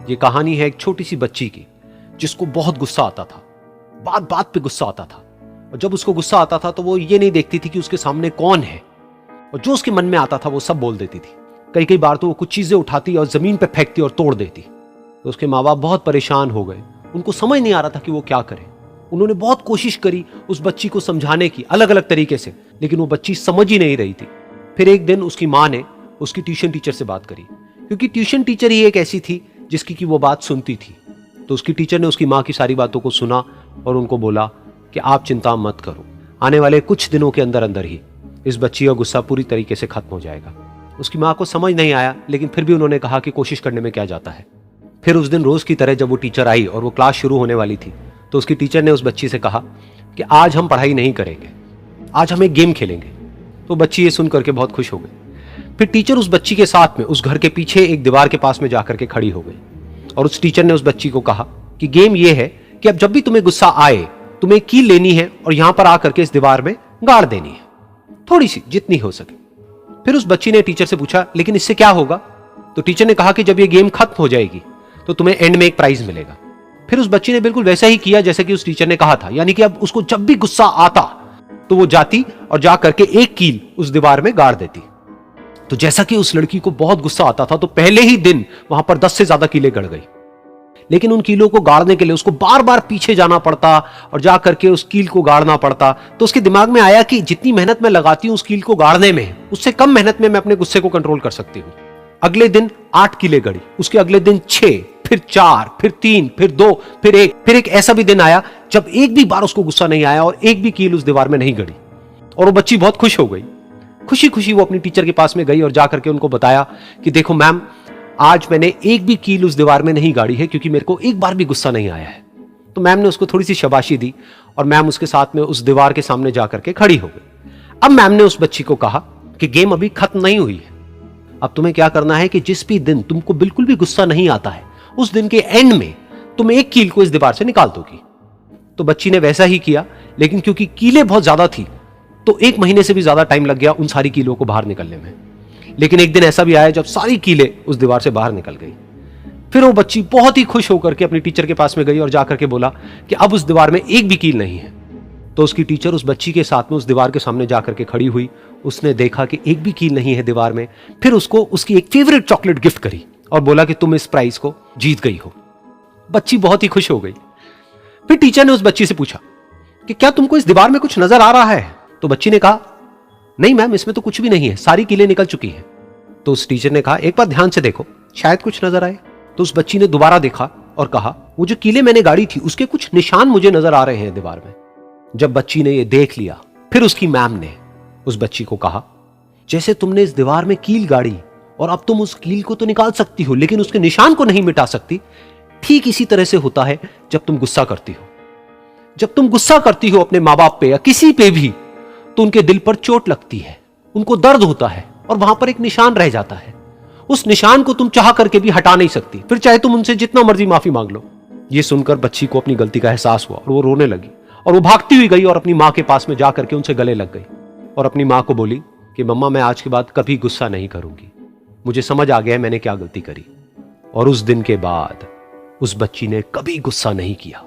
ये कहानी है एक छोटी सी बच्ची की जिसको बहुत गुस्सा आता था, बात बात पे गुस्सा आता था। और जब उसको गुस्सा आता था तो वो ये नहीं देखती थी कि उसके सामने कौन है, और जो उसके मन में आता था वो सब बोल देती थी। कई कई बार तो वो कुछ चीजें उठाती और जमीन पे फेंकती और तोड़ देती। तो उसके माँ बाप बहुत परेशान हो गए, उनको समझ नहीं आ रहा था कि वो क्या करे। उन्होंने बहुत कोशिश करी उस बच्ची को समझाने की अलग अलग तरीके से, लेकिन वो बच्ची समझ ही नहीं रही थी। फिर एक दिन उसकी माँ ने उसकी ट्यूशन टीचर से बात करी, क्योंकि ट्यूशन टीचर ही एक ऐसी थी जिसकी कि वो बात सुनती थी। तो उसकी टीचर ने उसकी माँ की सारी बातों को सुना और उनको बोला कि आप चिंता मत करो, आने वाले कुछ दिनों के अंदर अंदर ही इस बच्ची का गुस्सा पूरी तरीके से खत्म हो जाएगा। उसकी माँ को समझ नहीं आया, लेकिन फिर भी उन्होंने कहा कि कोशिश करने में क्या जाता है। फिर उस दिन रोज की तरह जब वो टीचर आई और वो क्लास शुरू होने वाली थी, तो उसकी टीचर ने उस बच्ची से कहा कि आज हम पढ़ाई नहीं करेंगे, आज हम एक गेम खेलेंगे। तो बच्ची ये सुन करके बहुत खुश हो गई। फिर टीचर उस बच्ची के साथ में उस घर के पीछे एक दीवार के पास में जाकर के खड़ी हो गई, और उस टीचर ने उस बच्ची को कहा कि गेम ये है कि अब जब भी तुम्हें गुस्सा आए, तुम्हें कील लेनी है और यहां पर आकर के इस दीवार में गाड़ देनी है, थोड़ी सी, जितनी हो सके। फिर उस बच्ची ने टीचर से पूछा, लेकिन इससे क्या होगा? तो टीचर ने कहा कि जब ये गेम खत्म हो जाएगी तो तुम्हें एंड में एक प्राइज मिलेगा। फिर उस बच्ची ने बिल्कुल वैसा ही किया जैसे कि उस टीचर ने कहा था, यानी कि अब उसको जब भी गुस्सा आता तो वो जाती और जा करके एक कील उस दीवार में गाड़ देती। तो जैसा कि उस लड़की को बहुत गुस्सा आता था, तो पहले ही दिन वहां पर 10 से ज्यादा कीलें गड़ गई। लेकिन उन कीलों को गाड़ने के लिए उसको बार बार पीछे जाना पड़ता और जा करके उस कील को गाड़ना पड़ता। तो उसके दिमाग में आया कि जितनी मेहनत मैं लगाती हूं उस कील को गाड़ने में, उससे कम मेहनत में मैं अपने गुस्से को कंट्रोल कर सकती हूं। अगले दिन 8 कीलें गड़ी, उसके अगले दिन 6, फिर 4, फिर 3, फिर 2, फिर 1। फिर एक ऐसा भी दिन आया जब एक भी बार उसको गुस्सा नहीं आया और एक भी कील उस दीवार में नहीं गड़ी, और वो बच्ची बहुत खुश हो गई। खुशी खुशी वो अपनी टीचर के पास में गई और जाकर के उनको बताया कि देखो मैम, आज मैंने एक भी कील उस दीवार में नहीं गाड़ी है, क्योंकि मेरे को एक बार भी गुस्सा नहीं आया है। तो मैम ने उसको थोड़ी सी शाबाशी दी और मैम उसके साथ में उस दीवार के सामने जाकर के खड़ी हो गई। अब मैम ने उस बच्ची को कहा कि गेम अभी खत्म नहीं हुई है, अब तुम्हें क्या करना है कि जिस भी दिन तुमको बिल्कुल भी गुस्सा नहीं आता है, उस दिन के एंड में तुम एक कील को इस दीवार से निकाल दोगी। तो बच्ची ने वैसा ही किया, लेकिन क्योंकि कीलें बहुत ज्यादा थी तो 1 महीने से भी ज्यादा टाइम लग गया उन सारी कीलों को बाहर निकलने में। लेकिन एक दिन ऐसा भी आया जब सारी कीलें उस दीवार से बाहर निकल गई। फिर वो बच्ची बहुत ही खुश होकर के अपनी टीचर के पास में गई और जाकर के बोला कि अब उस दीवार में एक भी कील नहीं है। तो उसकी टीचर उस बच्ची के साथ में उस दीवार के सामने जाकर के खड़ी हुई। उसने देखा कि एक भी कील नहीं है दीवार में। फिर उसको उसकी एक फेवरेट चॉकलेट गिफ्ट करी और बोला कि तुम इस प्राइज को जीत गई हो। बच्ची बहुत ही खुश हो गई। फिर टीचर ने उस बच्ची से पूछा कि क्या तुमको इस दीवार में कुछ नजर आ रहा है? तो बच्ची ने कहा, नहीं मैम, इसमें तो कुछ भी नहीं है, सारी कीलें निकल चुकी हैं। तो उस टीचर ने कहा, एक बार ध्यान से देखो, शायद कुछ नजर आए। तो उस बच्ची ने दोबारा देखा और कहा, वो जो कीलें मैंने गाड़ी थी उसके कुछ निशान मुझे नजर आ रहे हैं दीवार में। जब बच्ची ने ये देख लिया, फिर उसकी मैम ने उस बच्ची को कहा, जैसे तुमने इस दीवार में कील गाड़ी और अब तुम उस कील को तो निकाल सकती हो लेकिन उसके निशान को नहीं मिटा सकती, ठीक इसी तरह से होता है जब तुम गुस्सा करती हो। जब तुम गुस्सा करती हो अपने माँ बाप पे या किसी पे भी, तो उनके दिल पर चोट लगती है, उनको दर्द होता है और वहां पर एक निशान रह जाता है। उस निशान को तुम चाह करके भी हटा नहीं सकती, फिर चाहे तुम उनसे जितना मर्जी माफी मांग लो। ये सुनकर बच्ची को अपनी गलती का एहसास हुआ और वो रोने लगी और वो भागती हुई गई और अपनी माँ के पास में जाकर के उनसे गले लग गई और अपनी माँ को बोली कि मम्मा, मैं आज के बाद कभी गुस्सा नहीं करूंगी, मुझे समझ आ गया है मैंने क्या गलती करी। और उस दिन के बाद उस बच्ची ने कभी गुस्सा नहीं किया।